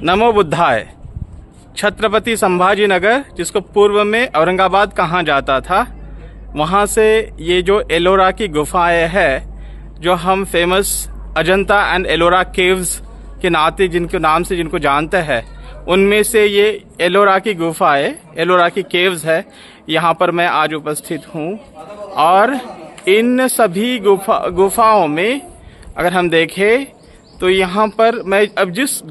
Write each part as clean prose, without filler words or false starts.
नमो बुद्धाय। छत्रपति संभाजी नगर, जिसको पूर्व में औरंगाबाद कहा जाता था, वहाँ से ये जो एलोरा की गुफाएं है, जो हम famous Ajanta and Ellora caves के नाते जिनके नाम से जिनको जानते हैं, उनमें से ये एलोरा की गुफाएं, एलोरा की केव्स है। यहाँ पर मैं आज उपस्थित हूँ और इन सभी गुफाओं में अगर हम देखें तो यहाँ पर मैं अब जिस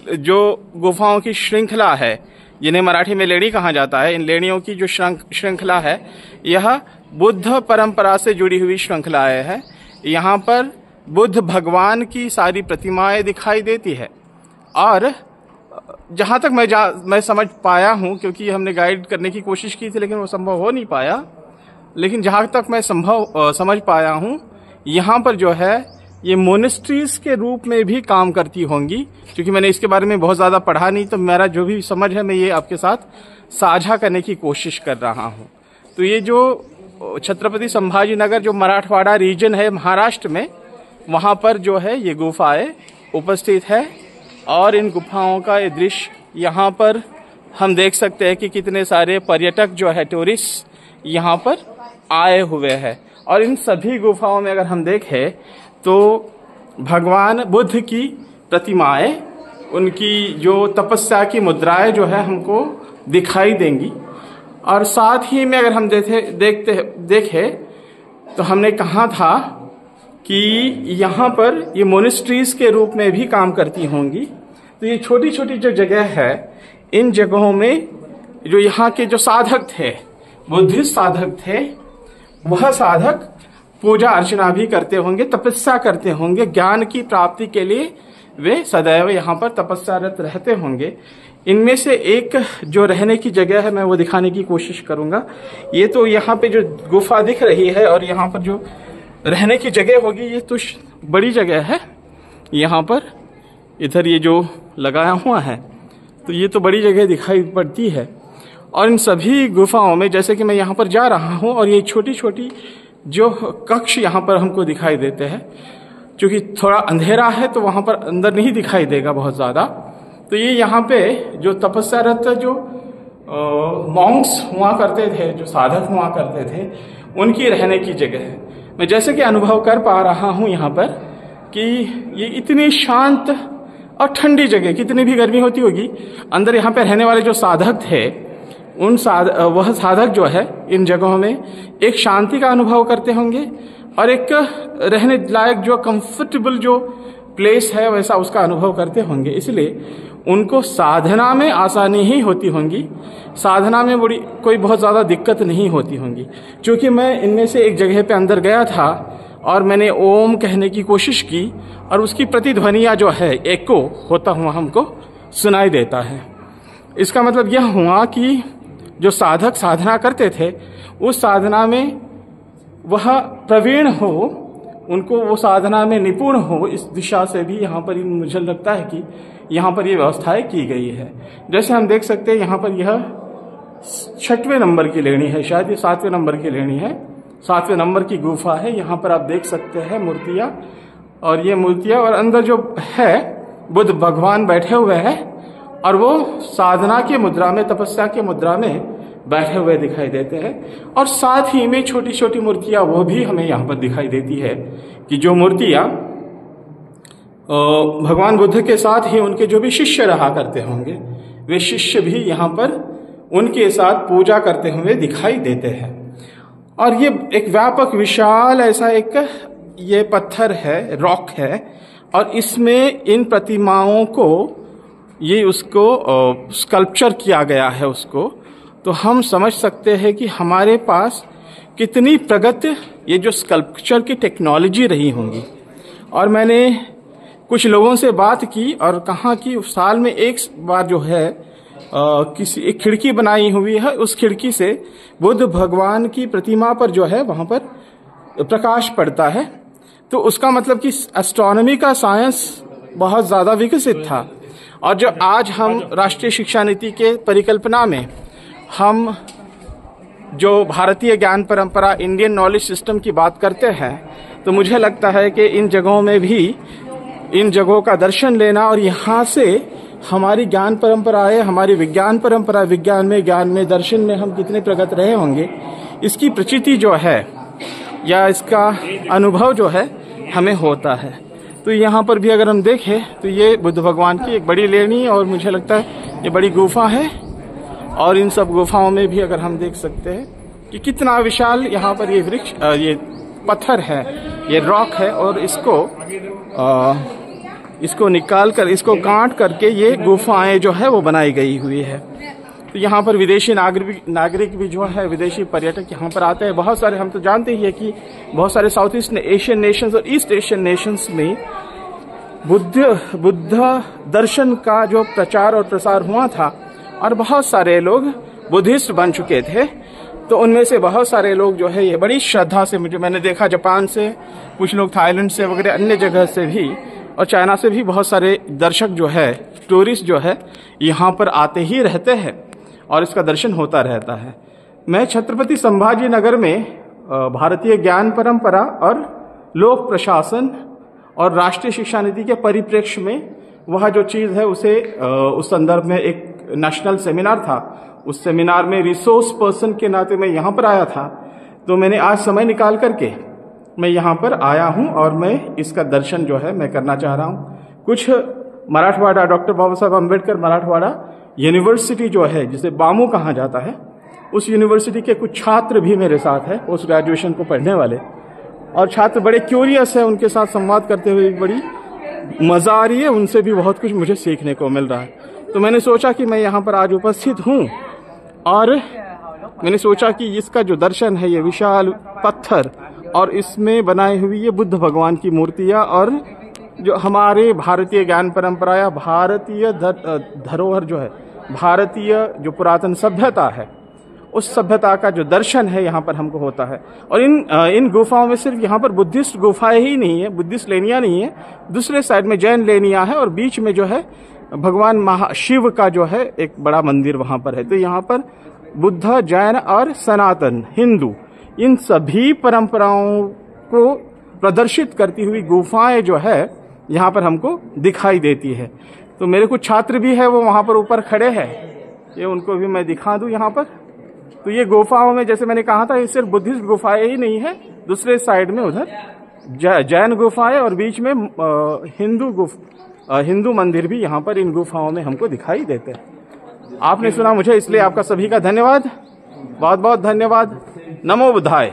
जो गुफाओं की श्रृंखला है, जिन्हें मराठी में लेणी कहा जाता है, इन लेणियों की जो श्रृंखला है, यह बुद्ध परंपरा से जुड़ी हुई श्रृंखलाएं है। यहाँ पर बुद्ध भगवान की सारी प्रतिमाएं दिखाई देती है और जहाँ तक मैं समझ पाया हूँ, क्योंकि हमने गाइड करने की कोशिश की थी लेकिन वो संभव हो नहीं पाया, लेकिन जहाँ तक मैं समझ पाया हूँ, यहाँ पर जो है ये मोनेस्ट्रीज के रूप में भी काम करती होंगी। क्योंकि मैंने इसके बारे में बहुत ज़्यादा पढ़ा नहीं, तो मेरा जो भी समझ है मैं ये आपके साथ साझा करने की कोशिश कर रहा हूँ। तो ये जो छत्रपति संभाजी नगर जो मराठवाड़ा रीजन है महाराष्ट्र में, वहाँ पर जो है ये गुफाएं उपस्थित है और इन गुफाओं का ये दृश्य यहाँ पर हम देख सकते हैं कि कितने सारे पर्यटक जो है, टूरिस्ट यहाँ पर आए हुए हैं। और इन सभी गुफाओं में अगर हम देखें तो भगवान बुद्ध की प्रतिमाएं, उनकी जो तपस्या की मुद्राएं जो है हमको दिखाई देंगी। और साथ ही में अगर हम देखें तो हमने कहा था कि यहाँ पर ये मोनेस्ट्रीज के रूप में भी काम करती होंगी। तो ये छोटी छोटी जो जगह है, इन जगहों में जो यहाँ के जो साधक थे, बुद्धिस्ट साधक थे, वह साधक पूजा अर्चना भी करते होंगे, तपस्या करते होंगे। ज्ञान की प्राप्ति के लिए वे सदैव यहाँ पर तपस्यारत रहते होंगे। इनमें से एक जो रहने की जगह है, मैं वो दिखाने की कोशिश करूंगा। ये तो यहाँ पे जो गुफा दिख रही है और यहाँ पर जो रहने की जगह होगी, ये तो बड़ी जगह है। यहाँ पर इधर ये जो लगाया हुआ है, तो ये तो बड़ी जगह दिखाई पड़ती है। और इन सभी गुफाओं में जैसे कि मैं यहाँ पर जा रहा हूँ और ये छोटी छोटी जो कक्ष यहाँ पर हमको दिखाई देते हैं, क्योंकि थोड़ा अंधेरा है तो वहाँ पर अंदर नहीं दिखाई देगा बहुत ज़्यादा। तो ये यहाँ पे जो तपस्यारत जो मॉन्क्स हुआ करते थे, जो साधक हुआ करते थे, उनकी रहने की जगह है। मैं जैसे कि अनुभव कर पा रहा हूँ यहाँ पर कि ये इतनी शांत और ठंडी जगह, कितनी भी गर्मी होती होगी, अंदर यहाँ पे रहने वाले जो साधक थे, वह साधक जो है इन जगहों में एक शांति का अनुभव करते होंगे और एक रहने लायक जो कंफर्टेबल जो प्लेस है वैसा उसका अनुभव करते होंगे। इसलिए उनको साधना में आसानी ही होती होंगी, साधना में कोई बहुत ज़्यादा दिक्कत नहीं होती होंगी। क्योंकि मैं इनमें से एक जगह पे अंदर गया था और मैंने ओम कहने की कोशिश की और उसकी प्रतिध्वनियाँ जो है एको होता हुआ हमको सुनाई देता है। इसका मतलब यह हुआ कि जो साधक साधना करते थे, उस साधना में वह प्रवीण हो, उनको वो साधना में निपुण हो, इस दिशा से भी यहाँ पर मुझे लगता है कि यहाँ पर ये व्यवस्थाएं की गई है। जैसे हम देख सकते हैं यहाँ पर यह 6वें नंबर की लेणी है, शायद ये 7वें नंबर की लेणी है, 7वें नंबर की गुफा है। यहाँ पर आप देख सकते हैं मूर्तियाँ, और ये मूर्तियाँ और अंदर जो है बुद्ध भगवान बैठे हुए हैं और वो साधना की मुद्रा में, तपस्या की मुद्रा में बैठे हुए दिखाई देते हैं। और साथ ही में छोटी छोटी मूर्तियां वो भी हमें यहाँ पर दिखाई देती है कि जो मूर्तियां भगवान बुद्ध के साथ ही उनके जो भी शिष्य रहा करते होंगे, वे शिष्य भी यहाँ पर उनके साथ पूजा करते हुए दिखाई देते हैं। और ये एक व्यापक विशाल ऐसा एक ये पत्थर है, रॉक है, और इसमें इन प्रतिमाओं को ये उसको स्कल्पचर किया गया है उसको। तो हम समझ सकते हैं कि हमारे पास कितनी प्रगति ये जो स्कल्पचर की टेक्नोलॉजी रही होंगी। और मैंने कुछ लोगों से बात की और कहा कि साल में एक बार जो है किसी एक खिड़की बनाई हुई है, उस खिड़की से बुद्ध भगवान की प्रतिमा पर जो है वहां पर प्रकाश पड़ता है। तो उसका मतलब कि एस्ट्रोनॉमी का साइंस बहुत ज्यादा विकसित था। और जो आज हम राष्ट्रीय शिक्षा नीति के परिकल्पना में हम जो भारतीय ज्ञान परंपरा, इंडियन नॉलेज सिस्टम की बात करते हैं, तो मुझे लगता है कि इन जगहों में भी इन जगहों का दर्शन लेना और यहाँ से हमारी ज्ञान परंपराएं, हमारी विज्ञान परंपरा, विज्ञान में, ज्ञान में, दर्शन में हम कितने प्रगत रहे होंगे, इसकी प्रचिति जो है या इसका अनुभव जो है हमें होता है। तो यहाँ पर भी अगर हम देखें तो ये बुद्ध भगवान की एक बड़ी लेनी और मुझे लगता है ये बड़ी गुफा है। और इन सब गुफाओं में भी अगर हम देख सकते हैं कि कितना विशाल यहाँ पर ये वृक्ष, ये पत्थर है, ये रॉक है और इसको निकाल कर, इसको काट करके ये गुफाएं जो है वो बनाई गई हुई है। तो यहाँ पर विदेशी नागरिक भी जो है, विदेशी पर्यटक यहाँ पर आते हैं बहुत सारे। हम तो जानते ही है कि बहुत सारे साउथ ईस्ट एशियन नेशंस और ईस्ट एशियन नेशंस में बुद्ध दर्शन का जो प्रचार और प्रसार हुआ था और बहुत सारे लोग बुद्धिस्ट बन चुके थे। तो उनमें से बहुत सारे लोग जो है ये बड़ी श्रद्धा से, मैंने देखा जापान से, कुछ लोग थाईलैंड से वगैरह अन्य जगह से भी और चाइना से भी बहुत सारे दर्शक जो है, टूरिस्ट जो है यहाँ पर आते ही रहते हैं और इसका दर्शन होता रहता है। मैं छत्रपति संभाजी नगर में भारतीय ज्ञान परंपरा और लोक प्रशासन और राष्ट्रीय शिक्षा नीति के परिप्रेक्ष्य में वह जो चीज़ है उसे उस संदर्भ में एक नेशनल सेमिनार था, उस सेमिनार में रिसोर्स पर्सन के नाते मैं यहाँ पर आया था। तो मैंने आज समय निकाल करके मैं यहाँ पर आया हूँ और मैं इसका दर्शन जो है मैं करना चाह रहा हूँ। कुछ मराठवाड़ा, डॉक्टर बाबा साहब अम्बेडकर मराठवाड़ा यूनिवर्सिटी जो है, जिसे बामू कहा जाता है, उस यूनिवर्सिटी के कुछ छात्र भी मेरे साथ हैं, पोस्ट ग्रेजुएशन को पढ़ने वाले। और छात्र बड़े क्यूरियस है, उनके साथ संवाद करते हुए बड़ी मजा आ रही है, उनसे भी बहुत कुछ मुझे सीखने को मिल रहा है। तो मैंने सोचा कि मैं यहाँ पर आज उपस्थित हूँ और मैंने सोचा कि इसका जो दर्शन है, ये विशाल पत्थर और इसमें बनाई हुई ये बुद्ध भगवान की मूर्तियाँ और जो हमारे भारतीय ज्ञान परंपरा या भारतीय धरोहर जो है, भारतीय जो पुरातन सभ्यता है, उस सभ्यता का जो दर्शन है यहाँ पर हमको होता है। और इन गुफाओं में सिर्फ यहाँ पर बुद्धिस्ट गुफाएं ही नहीं है, बुद्धिस्ट लेनियाँ नहीं है, दूसरे साइड में जैन लेनियाँ है और बीच में जो है भगवान महाशिव का जो है एक बड़ा मंदिर वहाँ पर है। तो यहाँ पर बुद्ध, जैन और सनातन हिंदू, इन सभी परंपराओं को प्रदर्शित करती हुई गुफाएं जो है यहाँ पर हमको दिखाई देती है। तो मेरे कुछ छात्र भी है, वो वहाँ पर ऊपर खड़े हैं, ये उनको भी मैं दिखा दूं यहाँ पर। तो ये गुफाओं में, जैसे मैंने कहा था, ये सिर्फ बुद्धिस्ट गुफाएं ही नहीं है, दूसरे साइड में उधर जैन गुफाएं और बीच में हिंदू मंदिर भी यहाँ पर इन गुफाओं में हमको दिखाई देते हैं। आपने सुना मुझे, इसलिए आपका सभी का धन्यवाद, बहुत बहुत धन्यवाद। नमो बुद्धाय।